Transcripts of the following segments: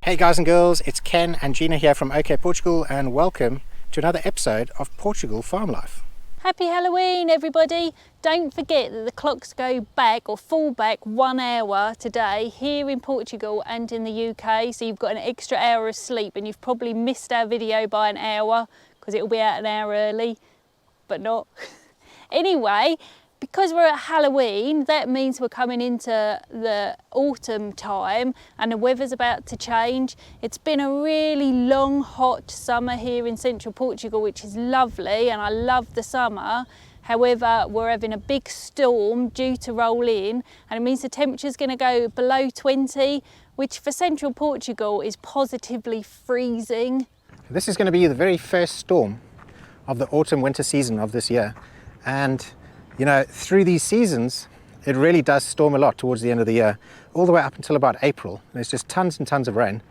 Hey guys and girls, it's Ken and Gina here from OKportugal and welcome to another episode of Portugal Farm Life. Happy Halloween everybody! Don't forget that the clocks go back or fall back 1 hour today here in Portugal and in the UK, so you've got an extra hour of sleep and you've probably missed our video by an hour because it'll be out an hour early, but not. Anyway, because we're at Halloween, that means we're coming into the autumn time and the weather's about to change. It's been a really long, hot summer here in Central Portugal, which is lovely, and I love the summer. However, we're having a big storm due to roll in, and it means the temperature's going to go below 20, which for Central Portugal is positively freezing. This is going to be the very first storm of the autumn-winter season of this year, and you know, through these seasons, it really does storm a lot towards the end of the year, all the way up until about April. There's just tons and tons of rain.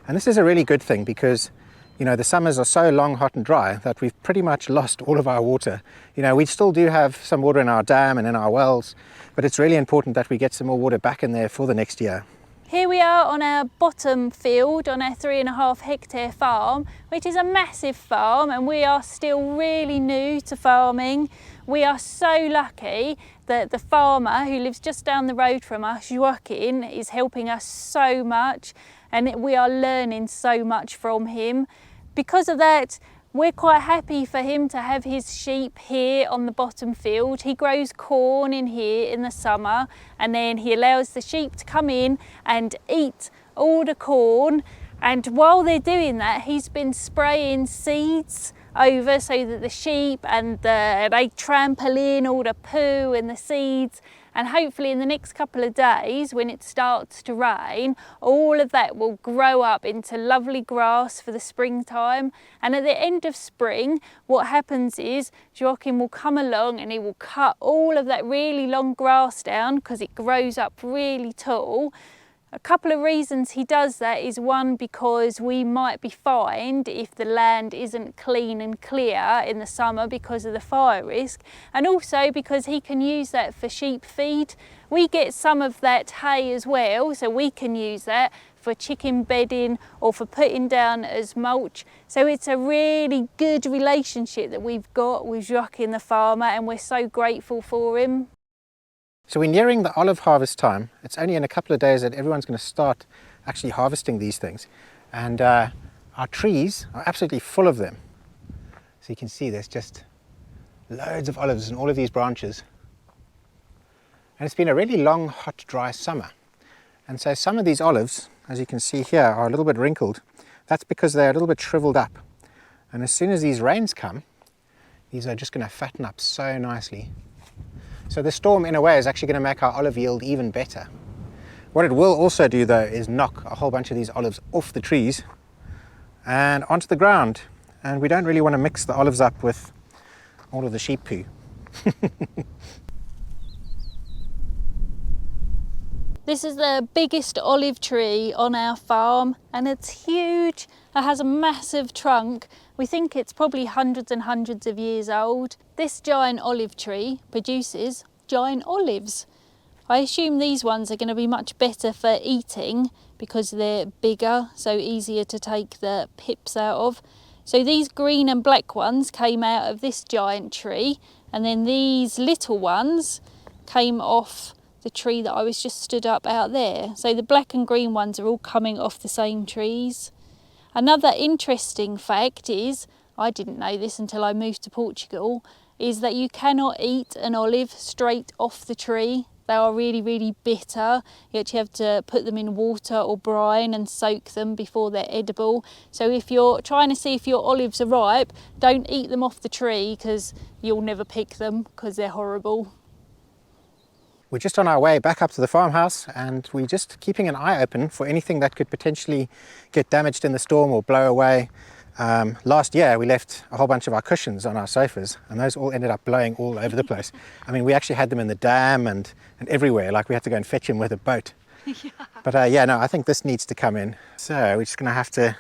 And this is a really good thing because, you know, the summers are so long, hot and dry that we've pretty much lost all of our water. You know, we still do have some water in our dam and in our wells, but it's really important that we get some more water back in there for the next year. Here we are on our bottom field on our 3.5 hectare farm, which is a massive farm, and we are still really new to farming. We are so lucky that the farmer who lives just down the road from us, Joaquin, is helping us so much, and we are learning so much from him. Because of that, we're quite happy for him to have his sheep here on the bottom field. He grows corn in here in the summer, and then he allows the sheep to come in and eat all the corn. And while they're doing that, he's been spraying seeds over so that the sheep and they trample in all the poo and the seeds, and hopefully in the next couple of days when it starts to rain, all of that will grow up into lovely grass for the springtime. And at the end of spring, what happens is Joaquin will come along and he will cut all of that really long grass down because it grows up really tall. A couple of reasons he does that is, one, because we might be fined if the land isn't clean and clear in the summer because of the fire risk, and also because he can use that for sheep feed. We get some of that hay as well, so we can use that for chicken bedding or for putting down as mulch. So it's a really good relationship that we've got with Joaquin the farmer, and we're so grateful for him. So we're nearing the olive harvest time. It's only in a couple of days that everyone's going to start actually harvesting these things. And our trees are absolutely full of them. So you can see there's just loads of olives in all of these branches. And it's been a really long, hot, dry summer. And so some of these olives, as you can see here, are a little bit wrinkled. That's because they're a little bit shriveled up. And as soon as these rains come, these are just going to fatten up so nicely. So the storm, in a way, is actually going to make our olive yield even better. What it will also do, though, is knock a whole bunch of these olives off the trees and onto the ground. And we don't really want to mix the olives up with all of the sheep poo. This is the biggest olive tree on our farm, and it's huge. It has a massive trunk. We think it's probably hundreds and hundreds of years old. This giant olive tree produces giant olives. I assume these ones are going to be much better for eating because they're bigger, so easier to take the pips out of. So these green and black ones came out of this giant tree, and then these little ones came off the tree that I was just stood up out there. So the black and green ones are all coming off the same trees. Another interesting fact is, I didn't know this until I moved to Portugal, is that you cannot eat an olive straight off the tree. They are really, really bitter. You actually have to put them in water or brine and soak them before they're edible. So if you're trying to see if your olives are ripe, don't eat them off the tree because you'll never pick them because they're horrible. We're just on our way back up to the farmhouse, and we're just keeping an eye open for anything that could potentially get damaged in the storm or blow away. Last year we left a whole bunch of our cushions on our sofas, and those all ended up blowing all over the place. I mean, we actually had them in the dam and everywhere, like we had to go and fetch them with a boat. Yeah. But yeah, no, I think this needs to come in. So we're just going to have to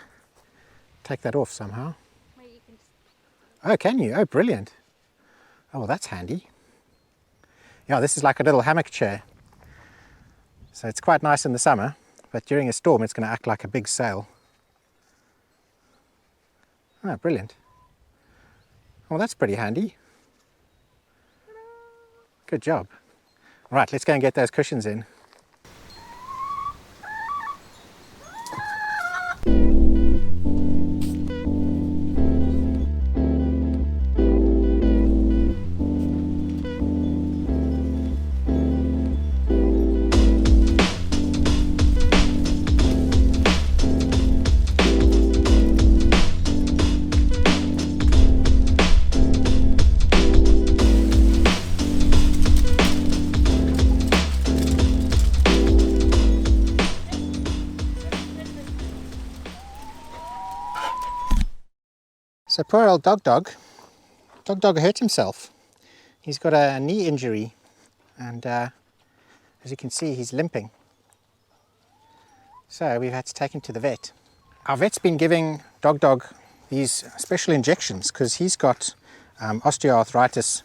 take that off somehow. Well, you can just... Oh, can you? Oh, brilliant. Oh, well, that's handy. Yeah, this is like a little hammock chair. So it's quite nice in the summer, but during a storm it's going to act like a big sail. Oh, brilliant. Well, that's pretty handy. Good job. All right, let's go and get those cushions in. So poor old DogDog hurt himself. He's got a knee injury, and as you can see, he's limping. So we've had to take him to the vet. Our vet's been giving DogDog these special injections because he's got osteoarthritis,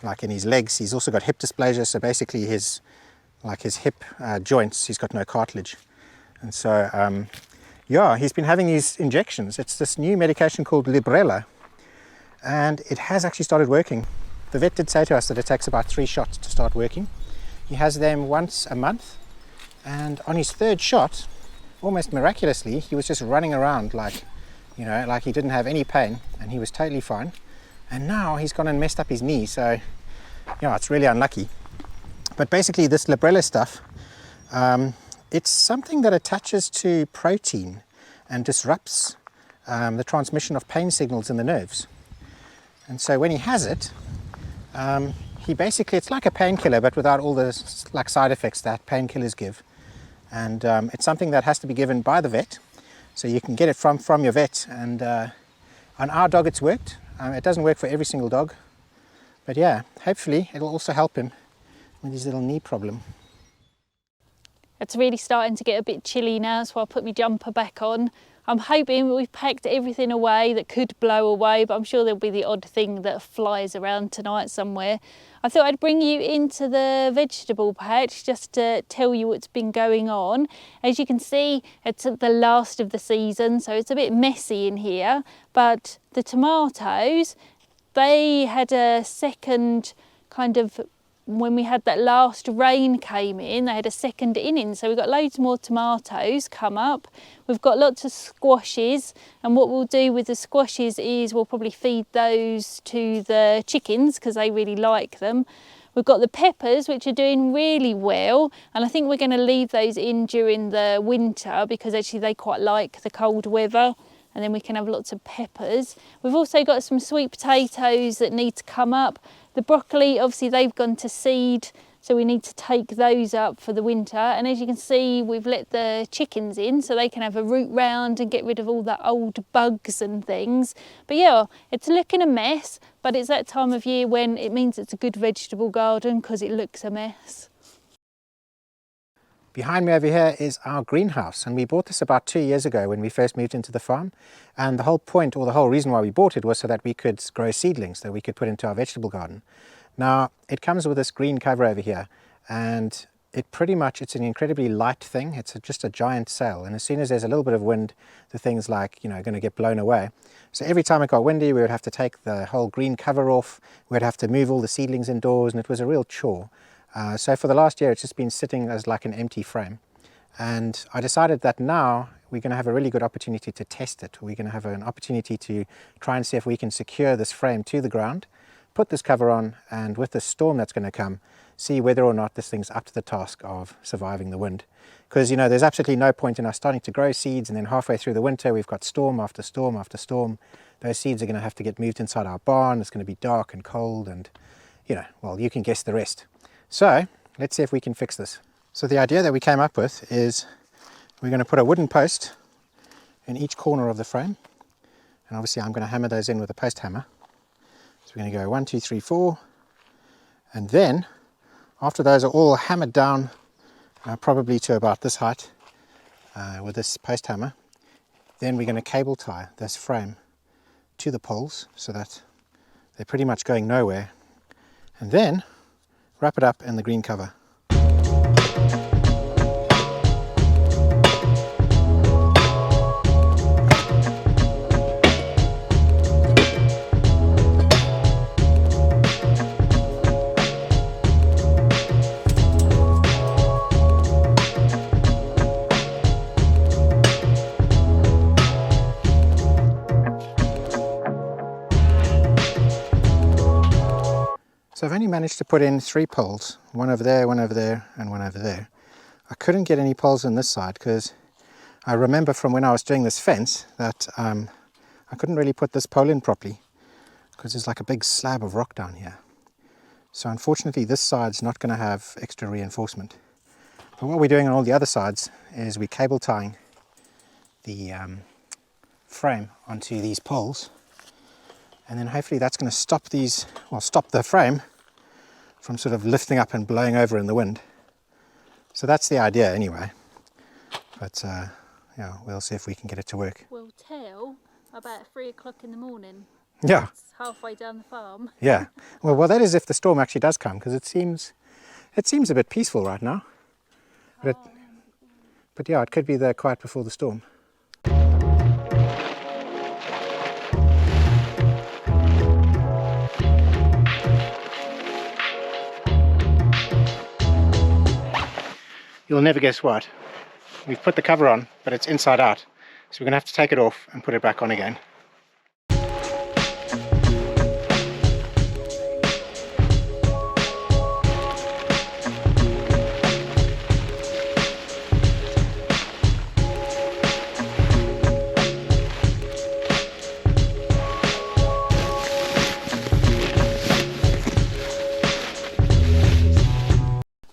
like in his legs. He's also got hip dysplasia, so basically his hip joints, he's got no cartilage. And so yeah, he's been having these injections. It's this new medication called Librela, and it has actually started working. The vet did say to us that it takes about 3 shots to start working. He has them once a month, and on his 3rd shot, almost miraculously, he was just running around like, you know, like he didn't have any pain, and he was totally fine. And now he's gone and messed up his knee, so yeah, it's really unlucky. But basically this Librela stuff, it's something that attaches to protein and disrupts the transmission of pain signals in the nerves. And so when he has it, he basically, it's like a painkiller but without all the like side effects that painkillers give. And it's something that has to be given by the vet, so you can get it from your vet. And on our dog it's worked. It doesn't work for every single dog, but yeah, hopefully it'll also help him with his little knee problem. It's really starting to get a bit chilly now, so I'll put my jumper back on. I'm hoping we've packed everything away that could blow away, but I'm sure there'll be the odd thing that flies around tonight somewhere. I thought I'd bring you into the vegetable patch just to tell you what's been going on. As you can see, it's at the last of the season, so it's a bit messy in here, but the tomatoes, they had a second kind of, when we had that last rain came in, they had a second inning, so we've got loads more tomatoes come up. We've got lots of squashes, and what we'll do with the squashes is we'll probably feed those to the chickens because they really like them. We've got the peppers, which are doing really well, and I think we're going to leave those in during the winter because actually they quite like the cold weather, and then we can have lots of peppers. We've also got some sweet potatoes that need to come up. The broccoli, obviously they've gone to seed, so we need to take those up for the winter. And as you can see, we've let the chickens in so they can have a root round and get rid of all the old bugs and things. But yeah, it's looking a mess, but it's that time of year when it means it's a good vegetable garden because it looks a mess. Behind me over here is our greenhouse, and we bought this about 2 years ago when we first moved into the farm. And the whole point, or the whole reason why we bought it, was so that we could grow seedlings that we could put into our vegetable garden. Now, it comes with this green cover over here, and it's an incredibly light thing. It's just a giant sail, and as soon as there's a little bit of wind, the thing's like, you know, going to get blown away. So every time it got windy, we would have to take the whole green cover off, we'd have to move all the seedlings indoors, and it was a real chore. So for the last year, it's just been sitting as like an empty frame. And I decided that now we're going to have a really good opportunity to test it. We're going to have an opportunity to try and see if we can secure this frame to the ground, put this cover on, and with the storm that's going to come, see whether or not this thing's up to the task of surviving the wind. Because, you know, there's absolutely no point in us starting to grow seeds and then halfway through the winter we've got storm after storm after storm. Those seeds are going to have to get moved inside our barn. It's going to be dark and cold, and, you know, well, you can guess the rest. So let's see if we can fix this. So the idea that we came up with is we're going to put a wooden post in each corner of the frame, and obviously I'm going to hammer those in with a post hammer. So we're going to go 1, 2, 3, 4, and then after those are all hammered down probably to about this height with this post hammer, then we're going to cable tie this frame to the poles so that they're pretty much going nowhere, and then wrap it up in the green cover. So I've only managed to put in 3 poles, one over there, one over there, and one over there. I couldn't get any poles on this side because I remember from when I was doing this fence that I couldn't really put this pole in properly because there's like a big slab of rock down here. So unfortunately this side's not going to have extra reinforcement. But what we're doing on all the other sides is we're cable tying the frame onto these poles, and then hopefully that's going to stop stop the frame from sort of lifting up and blowing over in the wind. So that's the idea anyway. But yeah, we'll see if we can get it to work. We'll tell about 3 o'clock in the morning. Yeah. It's halfway down the farm. Yeah. Well, that is if the storm actually does come, because it seems a bit peaceful right now. But yeah, it could be the quiet before the storm. You'll never guess what. We've put the cover on, but it's inside out. So we're going to have to take it off and put it back on again.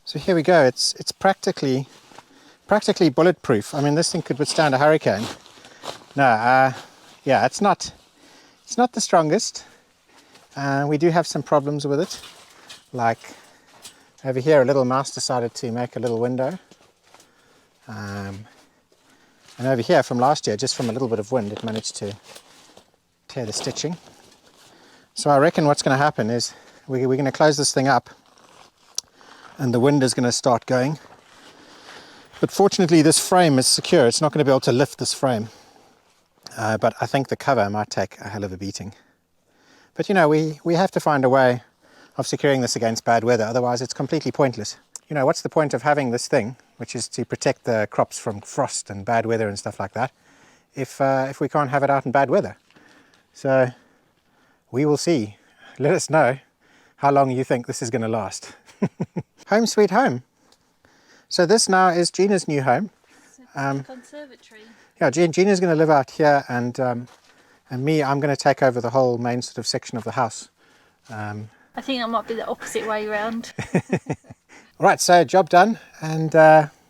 So here we go. It's practically bulletproof. I mean, this thing could withstand a hurricane. No, yeah, it's not the strongest. We do have some problems with it. Like over here, a little mouse decided to make a little window. And over here from last year, just from a little bit of wind, it managed to tear the stitching. So I reckon what's going to happen is we're going to close this thing up, and the wind is going to start going. But fortunately this frame is secure. It's not going to be able to lift this frame. But I think the cover might take a hell of a beating. But you know, we have to find a way of securing this against bad weather, otherwise it's completely pointless. You know, what's the point of having this thing, which is to protect the crops from frost and bad weather and stuff like that, if we can't have it out in bad weather? So we will see. Let us know how long you think this is going to last. Home sweet home. So this now is Gina's new home. Conservatory. Yeah, Gina's going to live out here, and me, I'm going to take over the whole main sort of section of the house. I think that might be the opposite way round. Right, so job done, and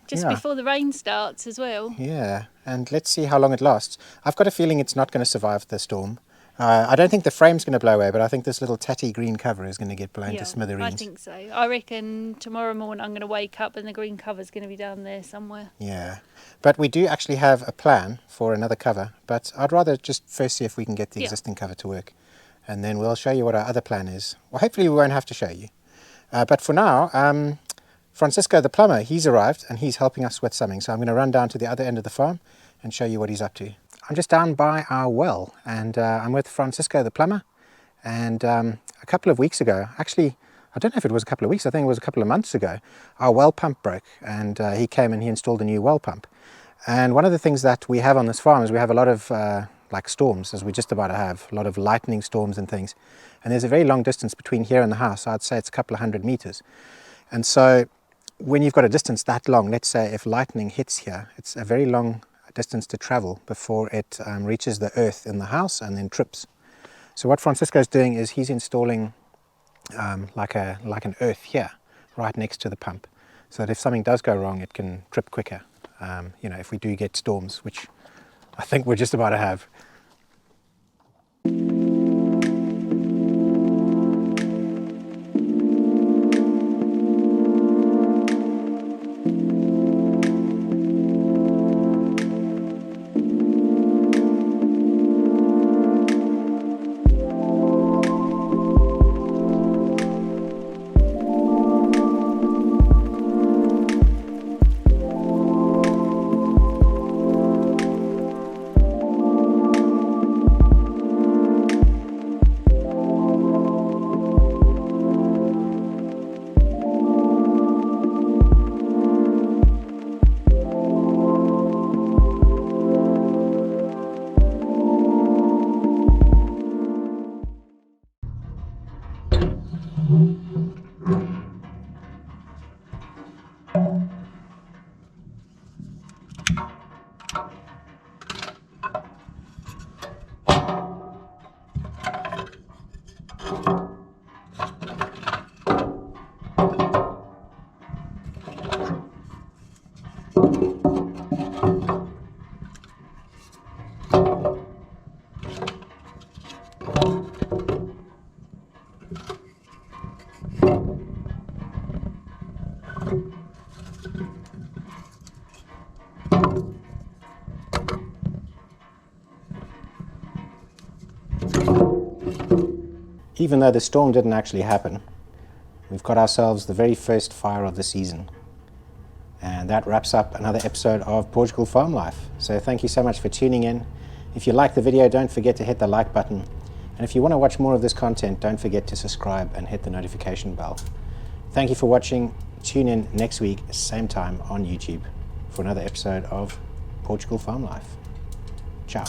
just before the rain starts as well. Yeah, and let's see how long it lasts. I've got a feeling it's not going to survive the storm. I don't think the frame's going to blow away, but I think this little tatty green cover is going to get blown to smithereens. I think so. I reckon tomorrow morning I'm going to wake up and the green cover's going to be down there somewhere. Yeah, but we do actually have a plan for another cover, but I'd rather just first see if we can get the existing cover to work, and then we'll show you what our other plan is. Well, hopefully we won't have to show you. But for now, Francisco the plumber, he's arrived and he's helping us with something, so I'm going to run down to the other end of the farm and show you what he's up to. I'm just down by our well, and I'm with Francisco the plumber, and a couple of weeks ago, actually I don't know if it was a couple of weeks, I think it was a couple of months ago, our well pump broke, and he came and he installed a new well pump. And one of the things that we have on this farm is we have a lot of like storms, as we're just about to have, a lot of lightning storms and things, and there's a very long distance between here and the house. I'd say it's a couple of 100 meters, and so when you've got a distance that long, let's say if lightning hits here, it's a very long distance to travel before it reaches the earth in the house and then trips. So what Francisco's doing is he's installing like an earth here right next to the pump, so that if something does go wrong it can trip quicker, you know, if we do get storms, which I think we're just about to have. even though the storm didn't actually happen, we've got ourselves the very first fire of the season. And that wraps up another episode of Portugal Farm Life. So thank you so much for tuning in. If you like the video, don't forget to hit the like button. And if you want to watch more of this content, don't forget to subscribe and hit the notification bell. Thank you for watching. Tune in next week, same time on YouTube, for another episode of Portugal Farm Life. Ciao.